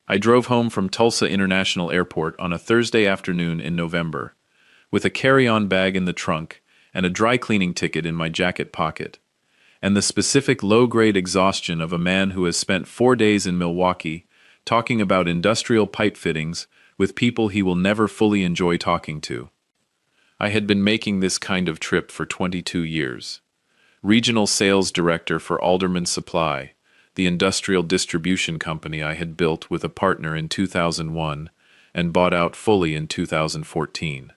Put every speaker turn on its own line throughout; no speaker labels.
I drove home from Tulsa International Airport on a Thursday afternoon in November, with a carry-on bag in the trunk and a dry cleaning ticket in my jacket pocket, and the specific low-grade exhaustion of a man who has spent 4 days in Milwaukee talking about industrial pipe fittings with people he will never fully enjoy talking to. I had been making this kind of trip for 22 years. Regional sales director for Alderman Supply, the industrial distribution company I had built with a partner in 2001 and bought out fully in 2014.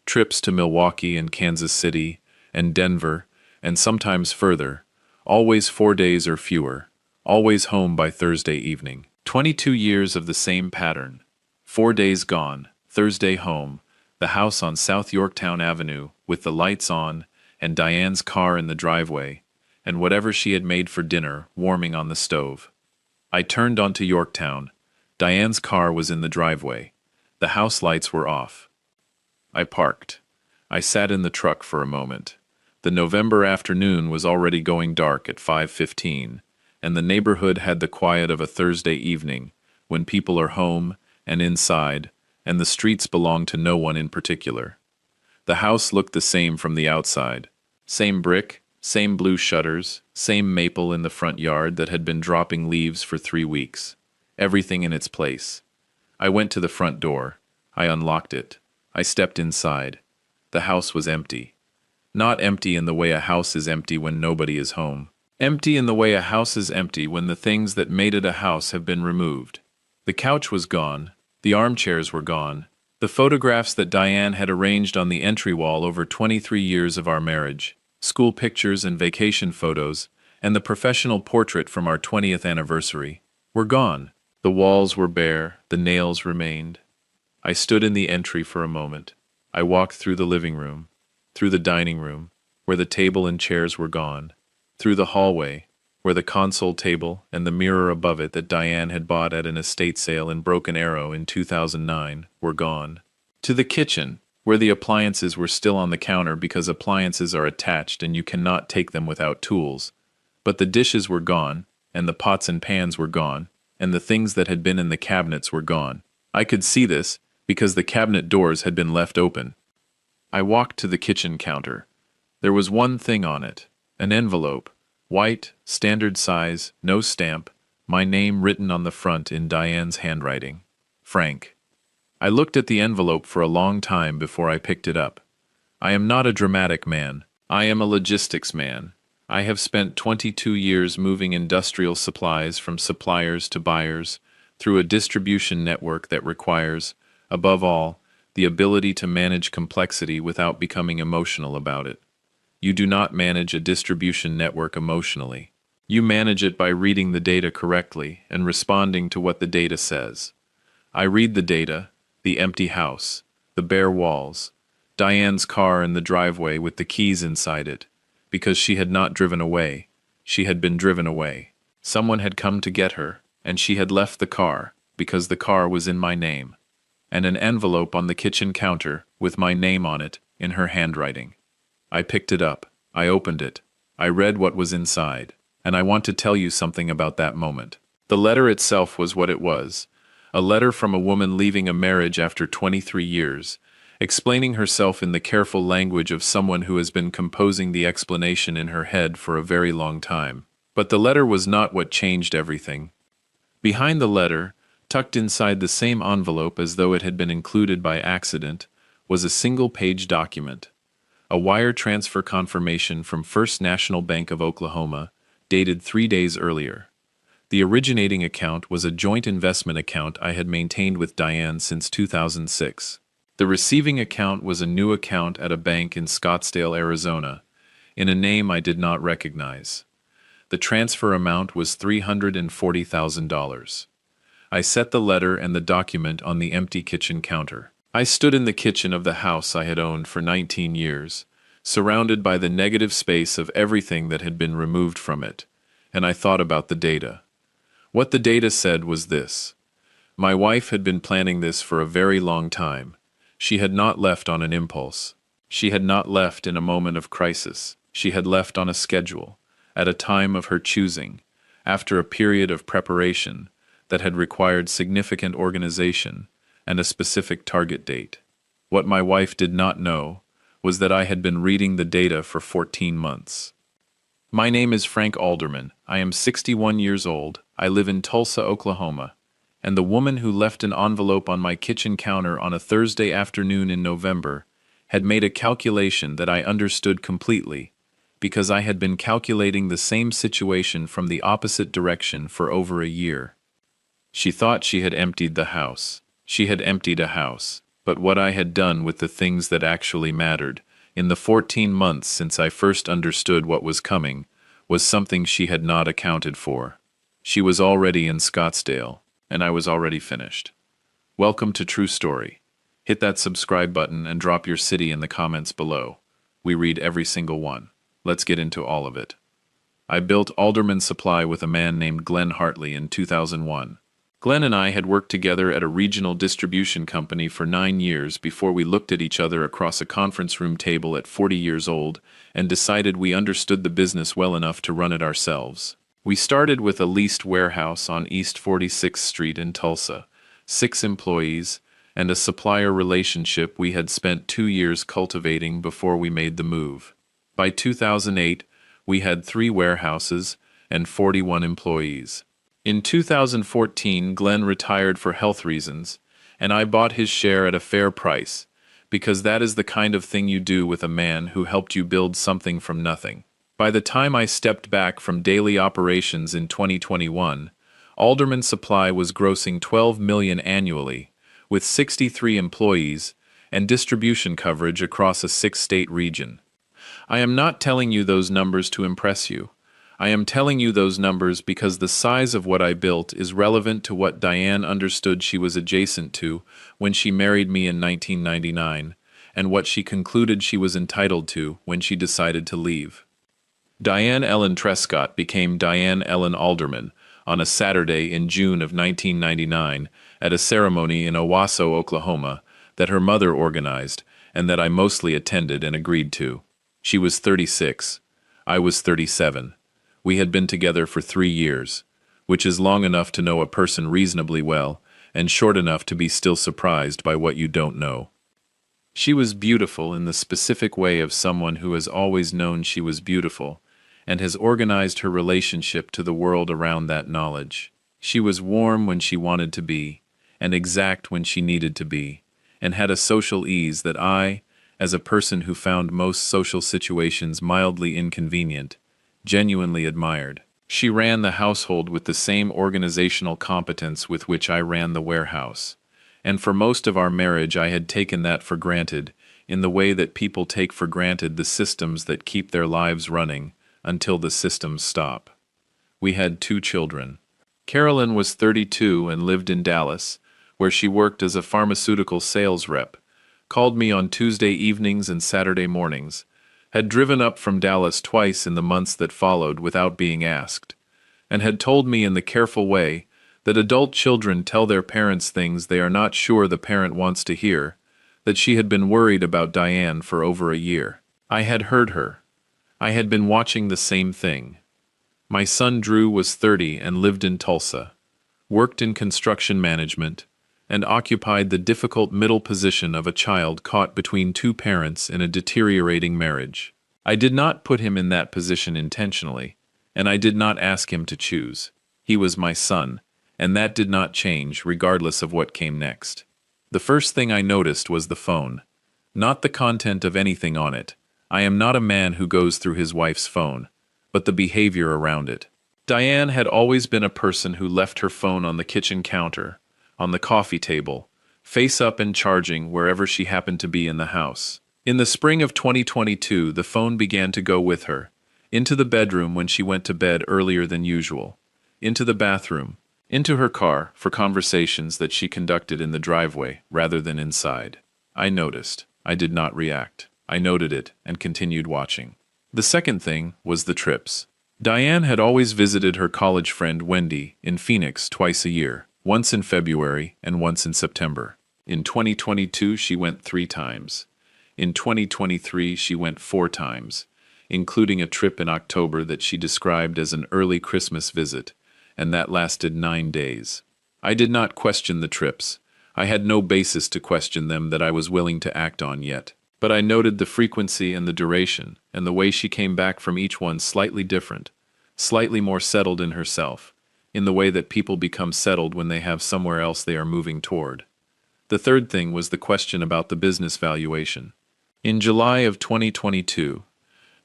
Trips to Milwaukee and Kansas City and Denver and sometimes further, always 4 days or fewer, always home by Thursday evening. 22 years of the same pattern. 4 days gone, Thursday home, the house on South Yorktown Avenue with the lights on and Diane's car in the driveway, and whatever she had made for dinner warming on the stove. I turned onto Yorktown. Diane's car was in the driveway. The house lights were off. I parked. I sat in the truck for a moment. The November afternoon was already going dark at 5:15, and the neighborhood had the quiet of a Thursday evening, when people are home and inside, and the streets belong to no one in particular. The house looked the same from the outside. Same brick, same blue shutters, same maple in the front yard that had been dropping leaves for 3 weeks. Everything in its place. I went to the front door. I unlocked it. I stepped inside. The house was empty. Not empty in the way a house is empty when nobody is home. Empty in the way a house is empty when the things that made it a house have been removed. The couch was gone. The armchairs were gone. The photographs that Diane had arranged on the entry wall over 23 years of our marriage, school pictures and vacation photos, and the professional portrait from our 20th anniversary, were gone. The walls were bare. The nails remained. I stood in the entry for a moment. I walked through the living room, through the dining room, where the table and chairs were gone, through the hallway, where the console table and the mirror above it that Diane had bought at an estate sale in Broken Arrow in 2009 were gone, to the kitchen, where the appliances were still on the counter because appliances are attached and you cannot take them without tools. But the dishes were gone, and the pots and pans were gone, and the things that had been in the cabinets were gone. I could see this because the cabinet doors had been left open. I walked to the kitchen counter. There was one thing on it, an envelope, white, standard size, no stamp, my name written on the front in Diane's handwriting. Frank. I looked at the envelope for a long time before I picked it up. I am not a dramatic man. I am a logistics man. I have spent 22 years moving industrial supplies from suppliers to buyers through a distribution network that requires, above all, the ability to manage complexity without becoming emotional about it. You do not manage a distribution network emotionally. You manage it by reading the data correctly and responding to what the data says. I read the data, the empty house, the bare walls, Diane's car in the driveway with the keys inside it, because she had not driven away. She had been driven away. Someone had come to get her, and she had left the car, because the car was in my name. And an envelope on the kitchen counter with my name on it in her handwriting. I picked it up. I opened it. I read what was inside. And I want to tell you something about that moment. The letter itself was what it was. A letter from a woman leaving a marriage after 23 years, explaining herself in the careful language of someone who has been composing the explanation in her head for a very long time. But the letter was not what changed everything. Behind the letter, tucked inside the same envelope as though it had been included by accident, was a single-page document. A wire transfer confirmation from First National Bank of Oklahoma, dated 3 days earlier. The originating account was a joint investment account I had maintained with Diane since 2006. The receiving account was a new account at a bank in Scottsdale, Arizona, in a name I did not recognize. The transfer amount was $340,000. I set the letter and the document on the empty kitchen counter. I stood in the kitchen of the house I had owned for 19 years, surrounded by the negative space of everything that had been removed from it, and I thought about the data. What the data said was this. My wife had been planning this for a very long time. She had not left on an impulse. She had not left in a moment of crisis. She had left on a schedule, at a time of her choosing, after a period of preparation, that had required significant organization and a specific target date. What my wife did not know was that I had been reading the data for 14 months. My name is Frank Alderman. I am 61 years old. I live in Tulsa, Oklahoma. And the woman who left an envelope on my kitchen counter on a Thursday afternoon in November had made a calculation that I understood completely, because I had been calculating the same situation from the opposite direction for over a year. She thought she had emptied the house. She had emptied a house. But what I had done with the things that actually mattered, in the 14 months since I first understood what was coming, was something she had not accounted for. She was already in Scottsdale, and I was already finished. Welcome to True Story. Hit that subscribe button and drop your city in the comments below. We read every single one. Let's get into all of it. I built Alderman Supply with a man named Glenn Hartley in 2001. Glenn and I had worked together at a regional distribution company for 9 years before we looked at each other across a conference room table at 40 years old and decided we understood the business well enough to run it ourselves. We started with a leased warehouse on East 46th Street in Tulsa, 6 employees, and a supplier relationship we had spent 2 years cultivating before we made the move. By 2008, we had 3 warehouses and 41 employees. In 2014, Glenn retired for health reasons, and I bought his share at a fair price, because that is the kind of thing you do with a man who helped you build something from nothing. By the time I stepped back from daily operations in 2021, Alderman Supply was grossing $12 million annually, with 63 employees and distribution coverage across a 6-state region. I am not telling you those numbers to impress you. I am telling you those numbers because the size of what I built is relevant to what Diane understood she was adjacent to when she married me in 1999, and what she concluded she was entitled to when she decided to leave. Diane Ellen Trescott became Diane Ellen Alderman on a Saturday in June of 1999 at a ceremony in Owasso, Oklahoma, that her mother organized and that I mostly attended and agreed to. She was 36. I was 37. We had been together for 3 years, which is long enough to know a person reasonably well and short enough to be still surprised by what you don't know. She was beautiful in the specific way of someone who has always known she was beautiful and has organized her relationship to the world around that knowledge. She was warm when she wanted to be, and exact when she needed to be, and had a social ease that I, as a person who found most social situations mildly inconvenient, genuinely admired. She ran the household with the same organizational competence with which I ran the warehouse, and for most of our marriage I had taken that for granted, in the way that people take for granted the systems that keep their lives running until the systems stop. We had 2 children. Carolyn was 32 and lived in Dallas, where she worked as a pharmaceutical sales rep, called me on Tuesday evenings and Saturday mornings, had driven up from Dallas twice in the months that followed without being asked, and had told me in the careful way that adult children tell their parents things they are not sure the parent wants to hear, that she had been worried about Diane for over a year. I had heard her. I had been watching the same thing. My son Drew was 30 and lived in Tulsa, worked in construction management, and occupied the difficult middle position of a child caught between 2 parents in a deteriorating marriage. I did not put him in that position intentionally, and I did not ask him to choose. He was my son, and that did not change regardless of what came next. The first thing I noticed was the phone, not the content of anything on it. I am not a man who goes through his wife's phone, but the behavior around it. Diane had always been a person who left her phone on the kitchen counter, on the coffee table, face up and charging wherever she happened to be in the house. In the spring of 2022, the phone began to go with her, into the bedroom when she went to bed earlier than usual, into the bathroom, into her car for conversations that she conducted in the driveway rather than inside. I noticed. I did not react. I noted it and continued watching. The second thing was the trips. Diane had always visited her college friend Wendy in Phoenix twice a year, once in February and once in September. In 2022, she went 3 times. In 2023, she went 4 times, including a trip in October that she described as an early Christmas visit, and that lasted 9 days. I did not question the trips. I had no basis to question them that I was willing to act on yet. But I noted the frequency and the duration, and the way she came back from each one slightly different, slightly more settled in herself, in the way that people become settled when they have somewhere else they are moving toward. The third thing was the question about the business valuation. In July of 2022,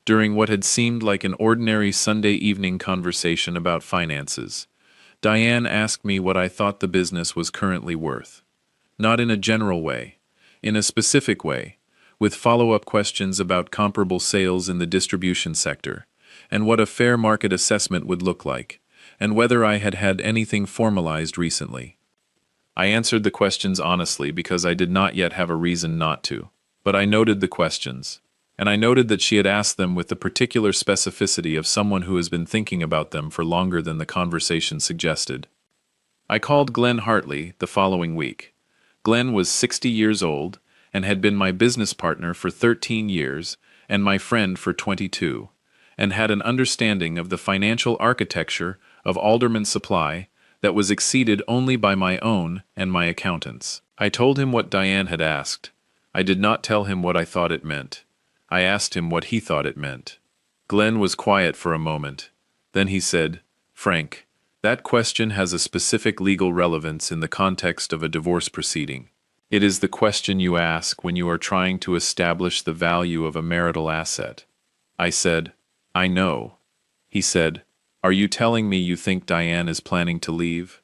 during what had seemed like an ordinary Sunday evening conversation about finances, Diane asked me what I thought the business was currently worth. Not in a general way, in a specific way, with follow-up questions about comparable sales in the distribution sector, and what a fair market assessment would look like, and whether I had had anything formalized recently. I answered the questions honestly because I did not yet have a reason not to, but I noted the questions, and I noted that she had asked them with the particular specificity of someone who has been thinking about them for longer than the conversation suggested. I called Glenn Hartley the following week. Glenn was 60 years old and had been my business partner for 13 years and my friend for 22, and had an understanding of the financial architecture of Alderman Supply that was exceeded only by my own and my accountant's. I told him what Diane had asked. I did not tell him what I thought it meant. I asked him what he thought it meant. Glenn was quiet for a moment. Then he said, "Frank, that question has a specific legal relevance in the context of a divorce proceeding. It is the question you ask when you are trying to establish the value of a marital asset." I said, "I know." He said, "Are you telling me you think Diane is planning to leave?"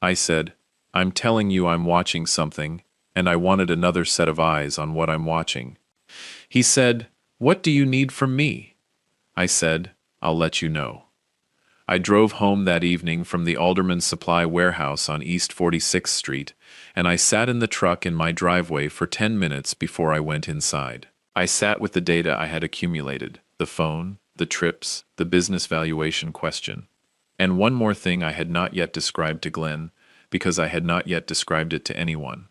I said, "I'm telling you I'm watching something, and I wanted another set of eyes on what I'm watching." He said, "What do you need from me?" I said, "I'll let you know." I drove home that evening from the Alderman Supply warehouse on East 46th Street, and I sat in the truck in my driveway for 10 minutes before I went inside. I sat with the data I had accumulated, the phone, the trips, the business valuation question. And one more thing I had not yet described to Glenn, because I had not yet described it to anyone.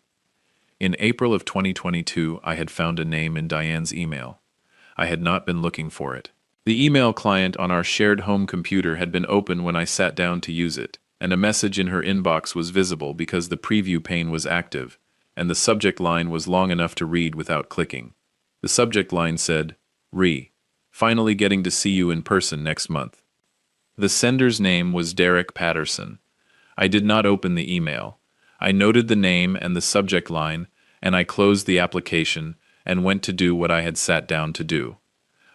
In April of 2022, I had found a name in Diane's email. I had not been looking for it. The email client on our shared home computer had been open when I sat down to use it, and a message in her inbox was visible because the preview pane was active, and the subject line was long enough to read without clicking. The subject line said, "Finally getting to see you in person next month." The sender's name was Derek Patterson. I did not open the email. I noted the name and the subject line, and I closed the application and went to do what I had sat down to do.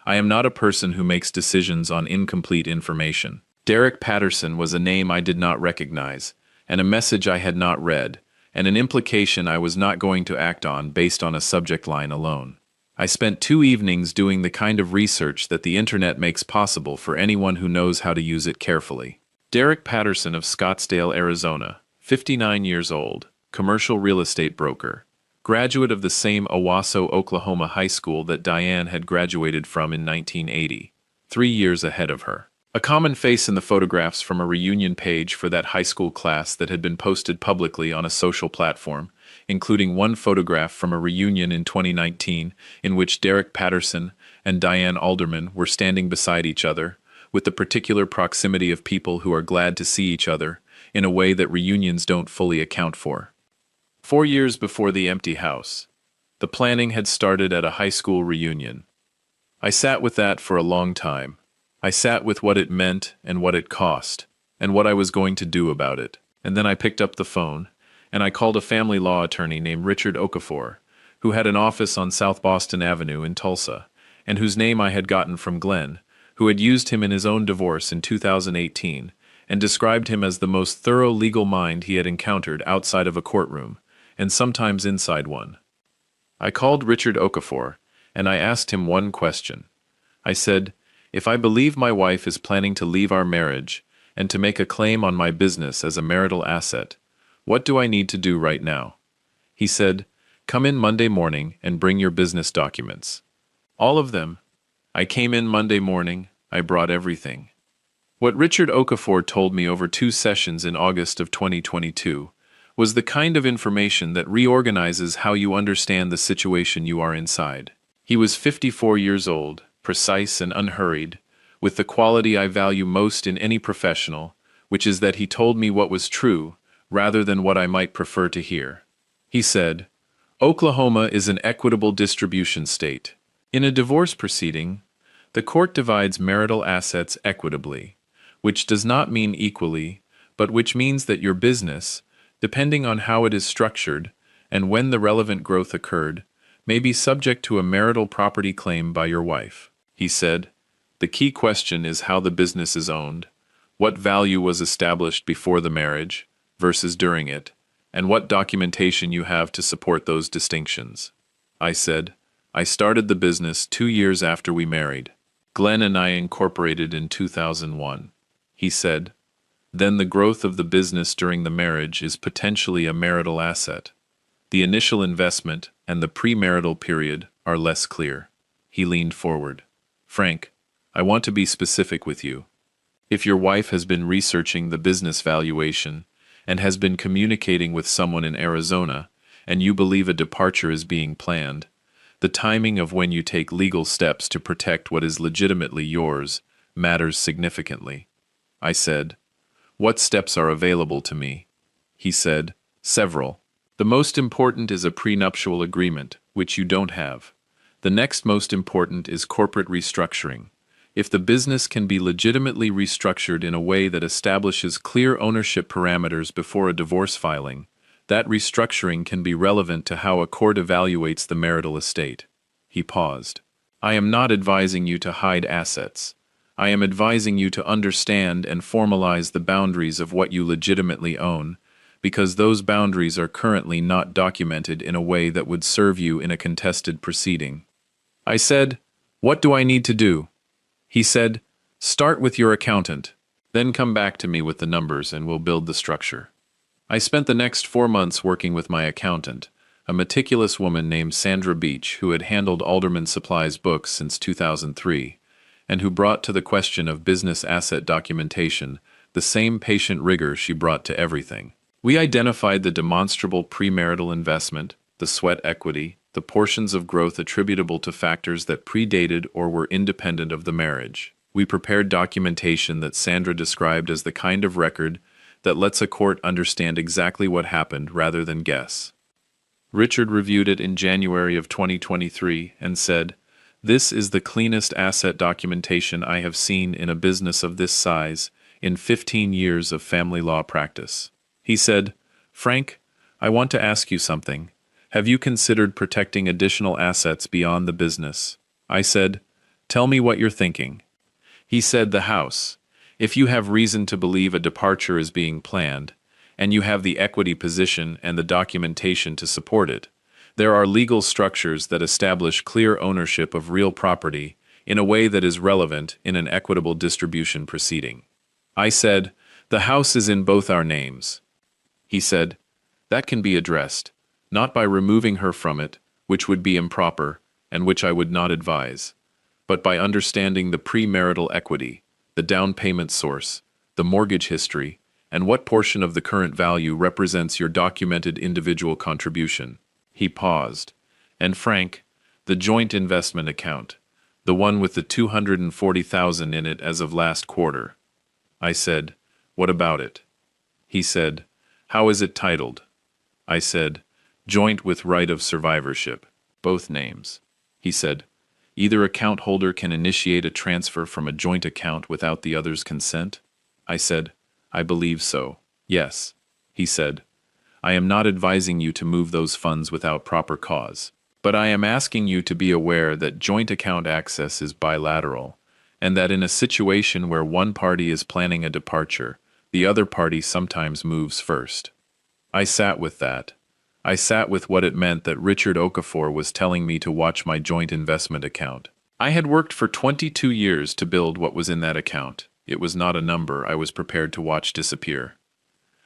I am not a person who makes decisions on incomplete information. Derek Patterson was a name I did not recognize, and a message I had not read, and an implication I was not going to act on based on a subject line alone. I spent 2 evenings doing the kind of research that the internet makes possible for anyone who knows how to use it carefully. Derek Patterson of Scottsdale, Arizona, 59 years old, commercial real estate broker, graduate of the same Owasso, Oklahoma high school that Diane had graduated from in 1980, 3 years ahead of her. A common face in the photographs from a reunion page for that high school class that had been posted publicly on a social platform, including one photograph from a reunion in 2019 in which Derek Patterson and Diane Alderman were standing beside each other, with the particular proximity of people who are glad to see each other in a way that reunions don't fully account for. 4 years before the empty house, the planning had started at a high school reunion. I sat with that for a long time. I sat with what it meant and what it cost, and what I was going to do about it. And then I picked up the phone, and I called a family law attorney named Richard Okafor, who had an office on South Boston Avenue in Tulsa, and whose name I had gotten from Glenn, who had used him in his own divorce in 2018, and described him as the most thorough legal mind he had encountered outside of a courtroom, and sometimes inside one. I called Richard Okafor, and I asked him one question. I said, "If I believe my wife is planning to leave our marriage and to make a claim on my business as a marital asset, what do I need to do right now?" He said, "Come in Monday morning and bring your business documents." All of them. I came in Monday morning. I brought everything. What Richard Okafor told me over 2 sessions in August of 2022 was the kind of information that reorganizes how you understand the situation you are inside. He was 54 years old, precise and unhurried, with the quality I value most in any professional, which is that he told me what was true, rather than what I might prefer to hear. He said, Oklahoma is an equitable distribution state. In a divorce proceeding, the court divides marital assets equitably, which does not mean equally, but which means that your business, depending on how it is structured and when the relevant growth occurred, may be subject to a marital property claim by your wife. He said, the key question is how the business is owned, what value was established before the marriage versus during it, and what documentation you have to support those distinctions. I said, I started the business 2 years after we married. Glenn and I incorporated in 2001. He said, then the growth of the business during the marriage is potentially a marital asset. The initial investment and the premarital period are less clear. He leaned forward. Frank, I want to be specific with you. If your wife has been researching the business valuation and has been communicating with someone in Arizona, and you believe a departure is being planned, the timing of when you take legal steps to protect what is legitimately yours matters significantly. I said, what steps are available to me? He said, several. The most important is a prenuptial agreement, which you don't have. The next most important is corporate restructuring. If the business can be legitimately restructured in a way that establishes clear ownership parameters before a divorce filing, that restructuring can be relevant to how a court evaluates the marital estate. He paused. I am not advising you to hide assets. I am advising you to understand and formalize the boundaries of what you legitimately own, because those boundaries are currently not documented in a way that would serve you in a contested proceeding. I said, what do I need to do? He said, start with your accountant, then come back to me with the numbers and we'll build the structure. I spent the next 4 months working with my accountant, a meticulous woman named Sandra Beach who had handled Alderman Supply's books since 2003, and who brought to the question of business asset documentation the same patient rigor she brought to everything. We identified the demonstrable premarital investment, the sweat equity, the portions of growth attributable to factors that predated or were independent of the marriage. We prepared documentation that Sandra described as the kind of record that lets a court understand exactly what happened rather than guess. Richard reviewed it in January of 2023 and said, this is the cleanest asset documentation I have seen in a business of this size in 15 years of family law practice. He said, Frank, I want to ask you something. Have you considered protecting additional assets beyond the business? I said, tell me what you're thinking. He said, the house. If you have reason to believe a departure is being planned, and you have the equity position and the documentation to support it, there are legal structures that establish clear ownership of real property in a way that is relevant in an equitable distribution proceeding. I said, the house is in both our names. He said, that can be addressed, not by removing her from it, which would be improper and which I would not advise, but by understanding the premarital equity, the down payment source, the mortgage history, and what portion of the current value represents your documented individual contribution. He paused. And Frank, the joint investment account, the one with the $240,000 in it as of last quarter. I said, what about it? He said, how is it titled? I said, joint with right of survivorship, both names. He said, either account holder can initiate a transfer from a joint account without the other's consent? I said, I believe so. Yes. He said, I am not advising you to move those funds without proper cause, but I am asking you to be aware that joint account access is bilateral, and that in a situation where one party is planning a departure, the other party sometimes moves first. I sat with that. I sat with what it meant that Richard Okafor was telling me to watch my joint investment account. I had worked for 22 years to build what was in that account. It was not a number I was prepared to watch disappear.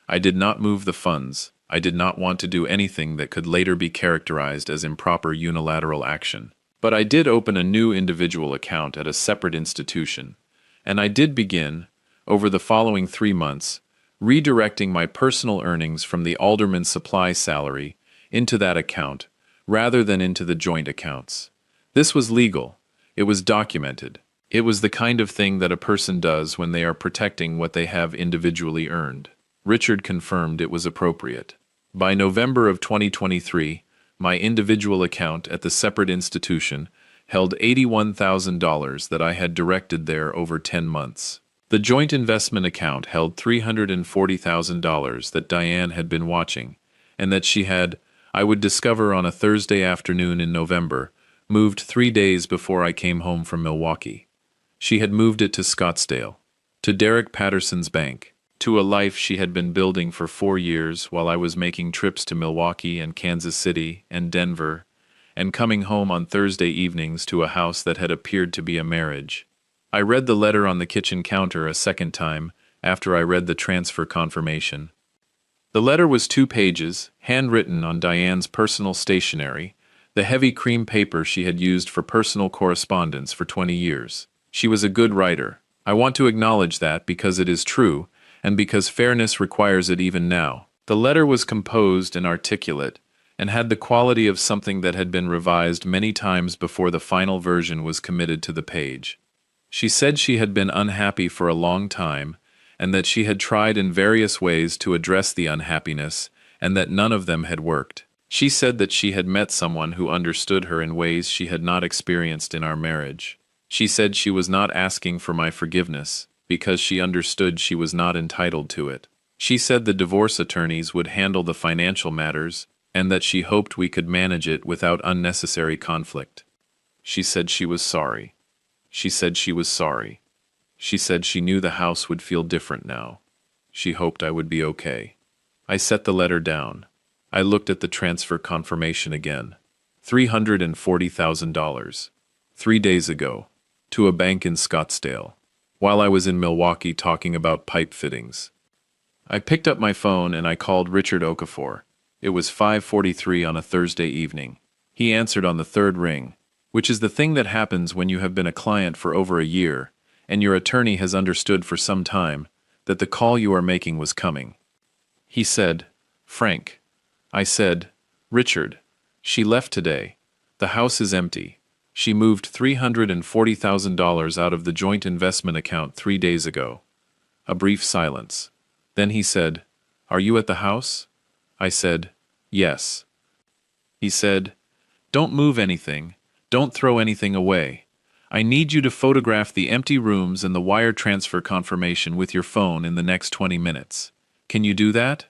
I did not move the funds. I did not want to do anything that could later be characterized as improper unilateral action. But I did open a new individual account at a separate institution, and I did begin, over the following 3 months, redirecting my personal earnings from the alderman supply salary into that account, rather than into the joint accounts. This was legal. It was documented. It was the kind of thing that a person does when they are protecting what they have individually earned. Richard confirmed it was appropriate. By November of 2023, my individual account at the separate institution held $81,000 that I had directed there over 10 months. The joint investment account held $340,000 that Diane had been watching, and that she had, I would discover on a Thursday afternoon in November, moved 3 days before I came home from Milwaukee. She had moved it to Scottsdale, to Derek Patterson's bank, to a life she had been building for 4 years while I was making trips to Milwaukee and Kansas City and Denver, and coming home on Thursday evenings to a house that had appeared to be a marriage. I read the letter on the kitchen counter a second time after I read the transfer confirmation. The letter was 2 pages, handwritten on Diane's personal stationery, the heavy cream paper she had used for personal correspondence for 20 years. She was a good writer. I want to acknowledge that because it is true, and because fairness requires it even now. The letter was composed and articulate, and had the quality of something that had been revised many times before the final version was committed to the page. She said she had been unhappy for a long time, and that she had tried in various ways to address the unhappiness, and that none of them had worked. She said that she had met someone who understood her in ways she had not experienced in our marriage. She said she was not asking for my forgiveness, because she understood she was not entitled to it. She said the divorce attorneys would handle the financial matters, and that she hoped we could manage it without unnecessary conflict. She said she was sorry. She said she was sorry. She said she knew the house would feel different now. She hoped I would be okay. I set the letter down. I looked at the transfer confirmation again. $340,000. 3 days ago. To a bank in Scottsdale. While I was in Milwaukee talking about pipe fittings. I picked up my phone and I called Richard Okafor. It was 5:43 on a Thursday evening. He answered on the third ring, which is the thing that happens when you have been a client for over a year, and your attorney has understood for some time that the call you are making was coming. He said, "Frank." I said, "Richard, she left today. The house is empty. She moved $340,000 out of the joint investment account 3 days ago." A brief silence. Then he said, "Are you at the house?" I said, "Yes." He said, "Don't move anything. Don't throw anything away. I need you to photograph the empty rooms and the wire transfer confirmation with your phone in the next 20 minutes. Can you do that?"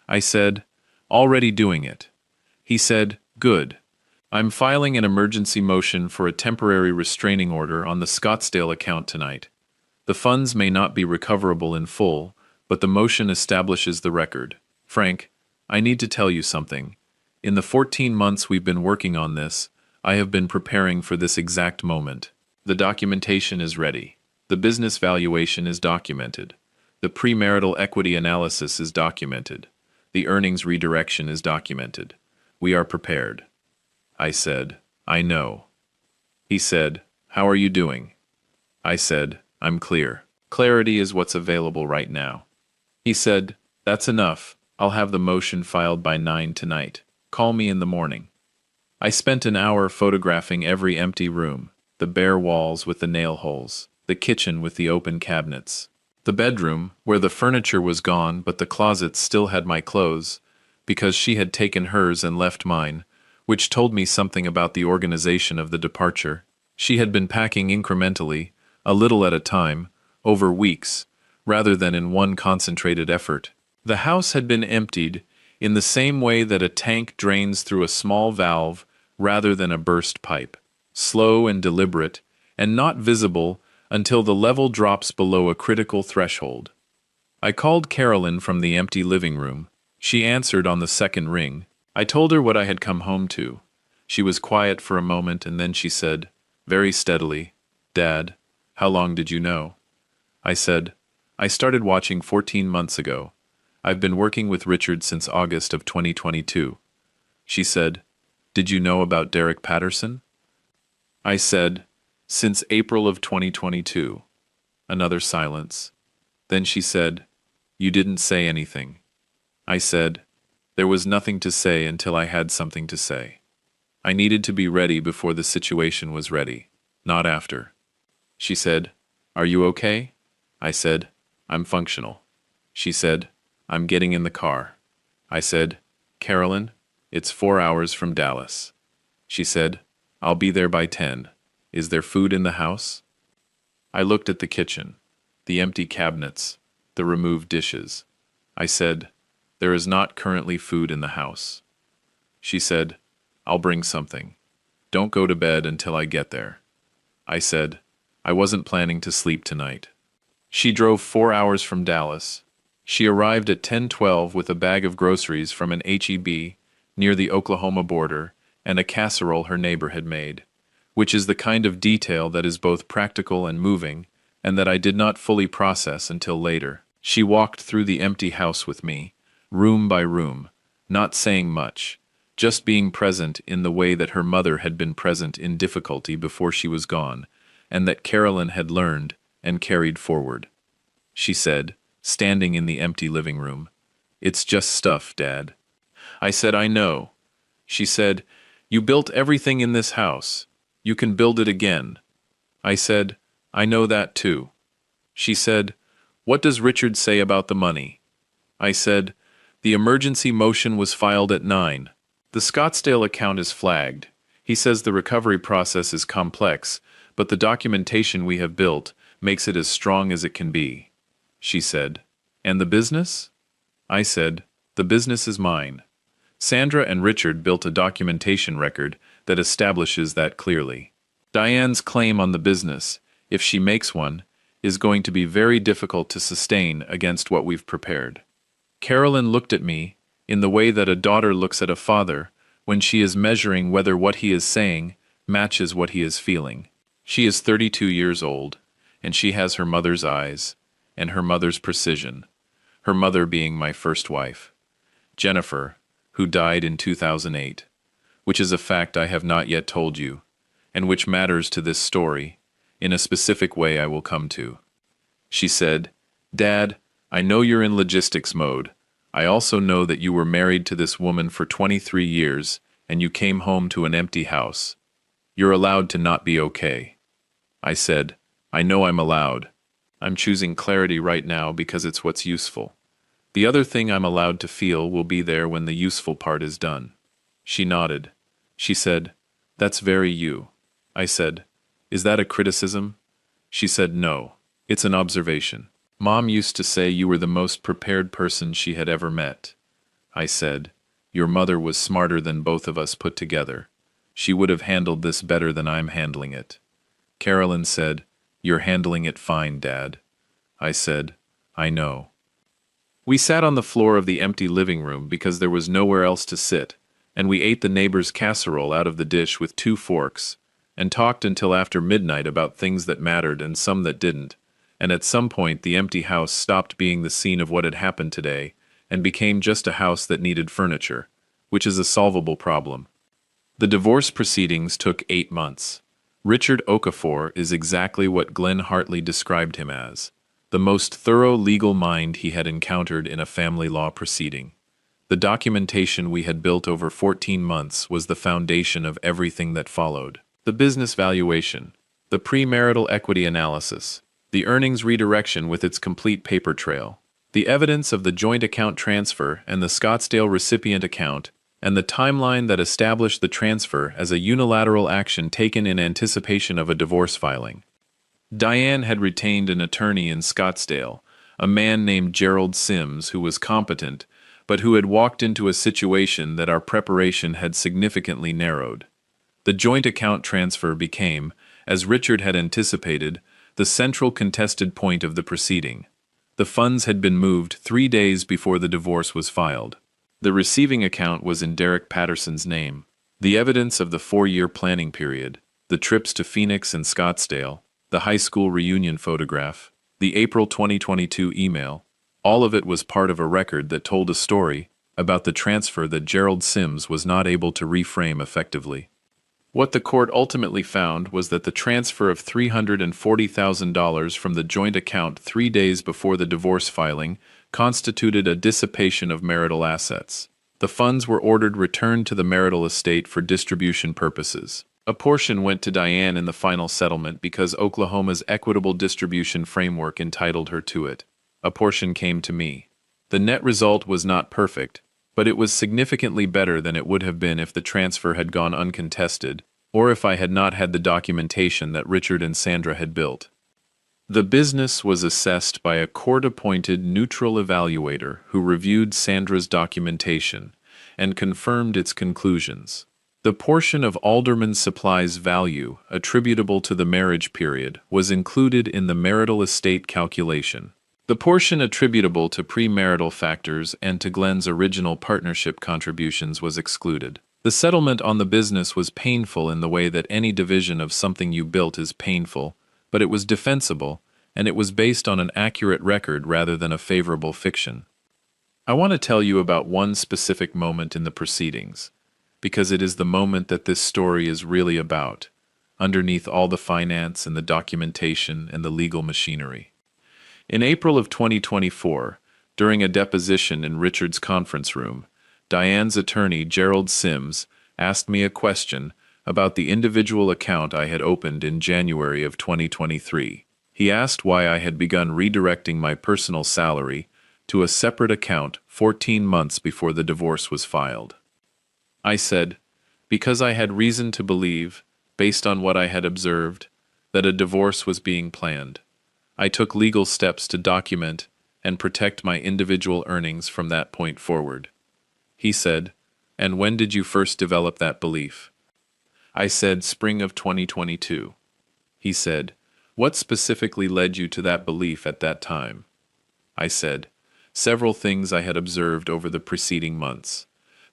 I said, "Already doing it." He said, "Good. I'm filing an emergency motion for a temporary restraining order on the Scottsdale account tonight. The funds may not be recoverable in full, but the motion establishes the record. Frank, I need to tell you something. In the 14 months we've been working on this, I have been preparing for this exact moment. The documentation is ready. The business valuation is documented. The premarital equity analysis is documented. The earnings redirection is documented. We are prepared." I said, "I know." He said, "How are you doing?" I said, "I'm clear. Clarity is what's available right now." He said, "That's enough. I'll have the motion filed by 9 tonight. Call me in the morning." I spent an hour photographing every empty room, the bare walls with the nail holes, the kitchen with the open cabinets, the bedroom where the furniture was gone but the closets still had my clothes, because she had taken hers and left mine, which told me something about the organization of the departure. She had been packing incrementally, a little at a time, over weeks, rather than in one concentrated effort. The house had been emptied in the same way that a tank drains through a small valve rather than a burst pipe, slow and deliberate, and not visible until the level drops below a critical threshold. I called Carolyn from the empty living room. She answered on the second ring. I told her what I had come home to. She was quiet for a moment and then she said, very steadily, "Dad, how long did you know?" I said, "I started watching 14 months ago. I've been working with Richard since August of 2022. She said, "Did you know about Derek Patterson?" I said, "Since April of 2022. Another silence. Then she said, "You didn't say anything." I said, "There was nothing to say until I had something to say. I needed to be ready before the situation was ready, not after." She said, "Are you okay?" I said, "I'm functional." She said, I'm getting in the car. I said, Carolyn, it's 4 hours from Dallas. She said, I'll be there by 10. Is there food in the house? I looked at the kitchen, the empty cabinets, the removed dishes. I said, there is not currently food in the house. She said, I'll bring something. Don't go to bed until I get there. I said, I wasn't planning to sleep tonight. She drove 4 hours from Dallas. She arrived at 10:12 with a bag of groceries from an H-E-B near the Oklahoma border and a casserole her neighbor had made, which is the kind of detail that is both practical and moving, and that I did not fully process until later. She walked through the empty house with me, room by room, not saying much, just being present in the way that her mother had been present in difficulty before she was gone, and that Carolyn had learned and carried forward. She said, standing in the empty living room, "It's just stuff, Dad." I said, "I know." She said, "You built everything in this house. You can build it again." I said, "I know that too." She said, "What does Richard say about the money?" I said, "The emergency motion was filed at 9. The Scottsdale account is flagged. He says the recovery process is complex, but the documentation we have built makes it as strong as it can be." She said, "And the business?" I said, "The business is mine." Sandra and Richard built a documentation record that establishes that clearly. Diane's claim on the business, if she makes one, is going to be very difficult to sustain against what we've prepared. Carolyn looked at me in the way that a daughter looks at a father when she is measuring whether what he is saying matches what he is feeling. She is 32 years old, and she has her mother's eyes and her mother's precision, her mother being my first wife, Jennifer, who died in 2008, which is a fact I have not yet told you, and which matters to this story, in a specific way I will come to. She said, "Dad, I know you're in logistics mode. I also know that you were married to this woman for 23 years, and you came home to an empty house. You're allowed to not be okay." I said, "I know I'm allowed. I'm choosing clarity right now because it's what's useful. The other thing I'm allowed to feel will be there when the useful part is done." She nodded. She said, "That's very you." I said, "Is that a criticism?" She said, "No, it's an observation. Mom used to say you were the most prepared person she had ever met." I said, "Your mother was smarter than both of us put together. She would have handled this better than I'm handling it." Carolyn said, "You're handling it fine, Dad." I said, "I know." We sat on the floor of the empty living room because there was nowhere else to sit, and we ate the neighbor's casserole out of the dish with 2 forks, and talked until after midnight about things that mattered and some that didn't, and at some point the empty house stopped being the scene of what had happened today and became just a house that needed furniture, which is a solvable problem. The divorce proceedings took 8 months. Richard Okafor is exactly what Glenn Hartley described him as, the most thorough legal mind he had encountered in a family law proceeding. The documentation we had built over 14 months was the foundation of everything that followed. The business valuation, the premarital equity analysis, the earnings redirection with its complete paper trail, the evidence of the joint account transfer and the Scottsdale recipient account, and the timeline that established the transfer as a unilateral action taken in anticipation of a divorce filing. Diane had retained an attorney in Scottsdale, a man named Gerald Sims who was competent, but who had walked into a situation that our preparation had significantly narrowed. The joint account transfer became, as Richard had anticipated, the central contested point of the proceeding. The funds had been moved 3 days before the divorce was filed. The receiving account was in Derek Patterson's name. The evidence of the 4-year planning period, the trips to Phoenix and Scottsdale, the high school reunion photograph, the April 2022 email, all of it was part of a record that told a story about the transfer that Gerald Sims was not able to reframe effectively. What the court ultimately found was that the transfer of $340,000 from the joint account 3 days before the divorce filing constituted a dissipation of marital assets. The funds were ordered returned to the marital estate for distribution purposes. A portion went to Diane in the final settlement because Oklahoma's equitable distribution framework entitled her to it. A portion came to me. The net result was not perfect, but it was significantly better than it would have been if the transfer had gone uncontested, or if I had not had the documentation that Richard and Sandra had built. The business was assessed by a court-appointed neutral evaluator who reviewed Sandra's documentation and confirmed its conclusions. The portion of Alderman Supply's value attributable to the marriage period was included in the marital estate calculation. The portion attributable to premarital factors and to Glenn's original partnership contributions was excluded. The settlement on the business was painful in the way that any division of something you built is painful, but it was defensible, and it was based on an accurate record rather than a favorable fiction. I want to tell you about one specific moment in the proceedings, because it is the moment that this story is really about, underneath all the finance and the documentation and the legal machinery. In April of 2024, during a deposition in Richard's conference room, Diane's attorney, Gerald Sims, asked me a question about the individual account I had opened in January of 2023. He asked why I had begun redirecting my personal salary to a separate account 14 months before the divorce was filed. I said, because I had reason to believe, based on what I had observed, that a divorce was being planned. I took legal steps to document and protect my individual earnings from that point forward. He said, and when did you first develop that belief? I said, spring of 2022. He said, what specifically led you to that belief at that time? I said, several things I had observed over the preceding months.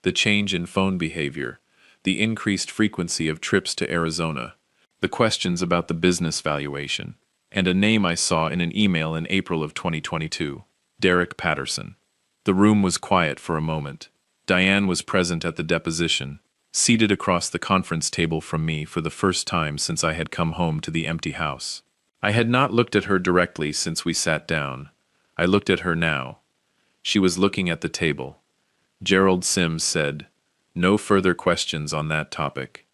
The change in phone behavior, the increased frequency of trips to Arizona, the questions about the business valuation, and a name I saw in an email in April of 2022, Derek Patterson. The room was quiet for a moment. Diane was present at the deposition, seated across the conference table from me for the first time since I had come home to the empty house. I had not looked at her directly since we sat down. I looked at her now. She was looking at the table. Gerald Sims said, no further questions on that topic.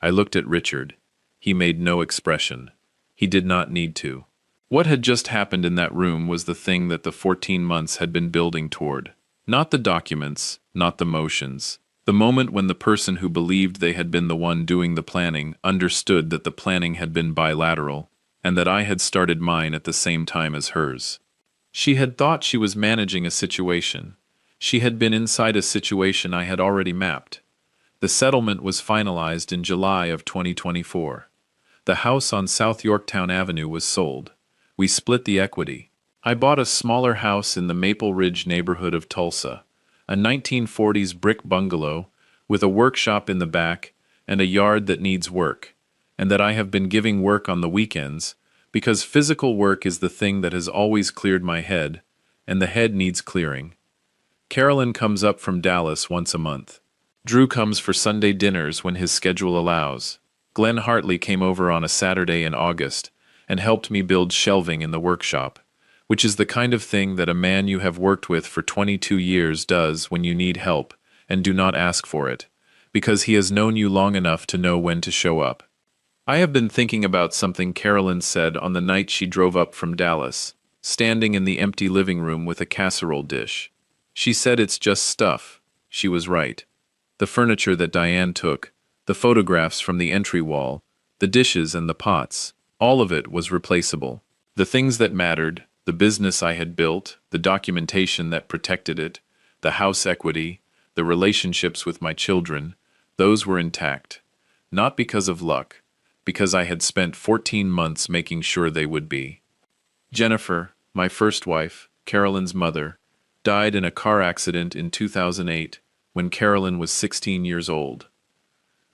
I looked at Richard. He made no expression. He did not need to. What had just happened in that room was the thing that the 14 months had been building toward. Not the documents, not the motions. The moment when the person who believed they had been the one doing the planning understood that the planning had been bilateral, and that I had started mine at the same time as hers. She had thought she was managing a situation. She had been inside a situation I had already mapped. The settlement was finalized in July of 2024. The house on South Yorktown Avenue was sold. We split the equity. I bought a smaller house in the Maple Ridge neighborhood of Tulsa, a 1940s brick bungalow with a workshop in the back and a yard that needs work, and that I have been giving work on the weekends because physical work is the thing that has always cleared my head, and the head needs clearing. Carolyn comes up from Dallas once a month. Drew comes for Sunday dinners when his schedule allows. Glenn Hartley came over on a Saturday in August and helped me build shelving in the workshop, which is the kind of thing that a man you have worked with for 22 years does when you need help and do not ask for it, because he has known you long enough to know when to show up. I have been thinking about something Carolyn said on the night she drove up from Dallas, standing in the empty living room with a casserole dish. She said it's just stuff. She was right. The furniture that Diane took, the photographs from the entry wall, the dishes and the pots, all of it was replaceable. The things that mattered, the business I had built, the documentation that protected it, the house equity, the relationships with my children, those were intact. Not because of luck, because I had spent 14 months making sure they would be. Jennifer, my first wife, Carolyn's mother, died in a car accident in 2008 when Carolyn was 16 years old.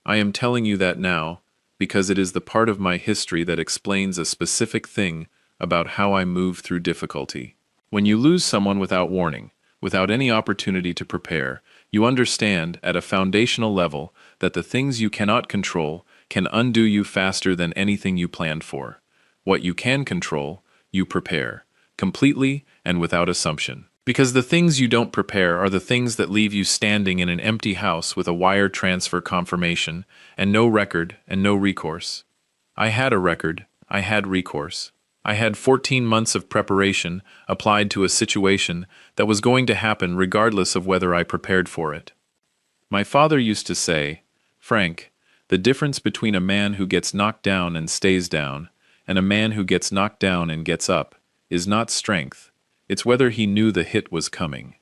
I am telling you that now because it is the part of my history that explains a specific thing about how I move through difficulty. When you lose someone without warning, without any opportunity to prepare, you understand at a foundational level that the things you cannot control can undo you faster than anything you planned for. What you can control, you prepare, completely and without assumption. Because the things you don't prepare are the things that leave you standing in an empty house with a wire transfer confirmation and no record and no recourse. I had a record, I had recourse. I had 14 months of preparation applied to a situation that was going to happen regardless of whether I prepared for it. My father used to say, "Frank, the difference between a man who gets knocked down and stays down, and a man who gets knocked down and gets up, is not strength, it's whether he knew the hit was coming.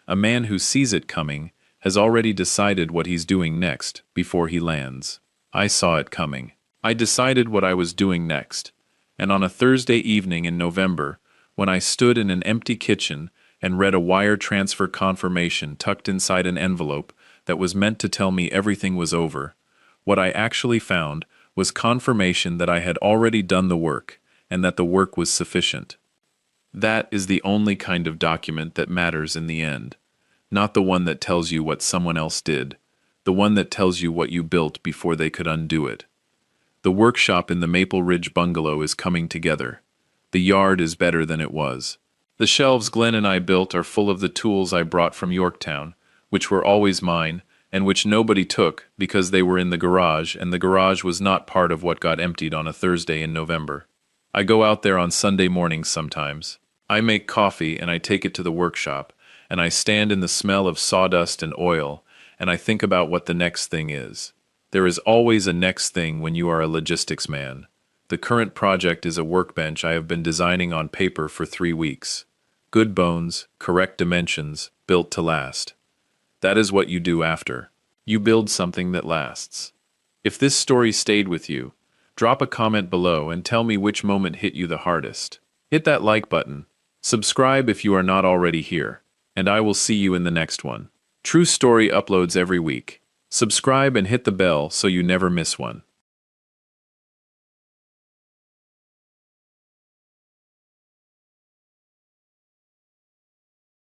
A man who sees it coming has already decided what he's doing next before he lands." I saw it coming. I decided what I was doing next, and on a Thursday evening in November, when I stood in an empty kitchen and read a wire transfer confirmation tucked inside an envelope that was meant to tell me everything was over, what I actually found was confirmation that I had already done the work and that the work was sufficient. That is the only kind of document that matters in the end, not the one that tells you what someone else did, the one that tells you what you built before they could undo it. The workshop in the Maple Ridge bungalow is coming together. The yard is better than it was. The shelves Glenn and I built are full of the tools I brought from Yorktown, which were always mine, and which nobody took because they were in the garage, and the garage was not part of what got emptied on a Thursday in November. I go out there on Sunday mornings sometimes. I make coffee and I take it to the workshop, and I stand in the smell of sawdust and oil, and I think about what the next thing is. There is always a next thing when you are a logistics man. The current project is a workbench I have been designing on paper for 3 weeks. Good bones, correct dimensions, built to last. That is what you do after. You build something that lasts. If this story stayed with you, drop a comment below and tell me which moment hit you the hardest. Hit that like button. Subscribe if you are not already here, and I will see you in the next one. True Story uploads every week. Subscribe and hit the bell so you never miss one.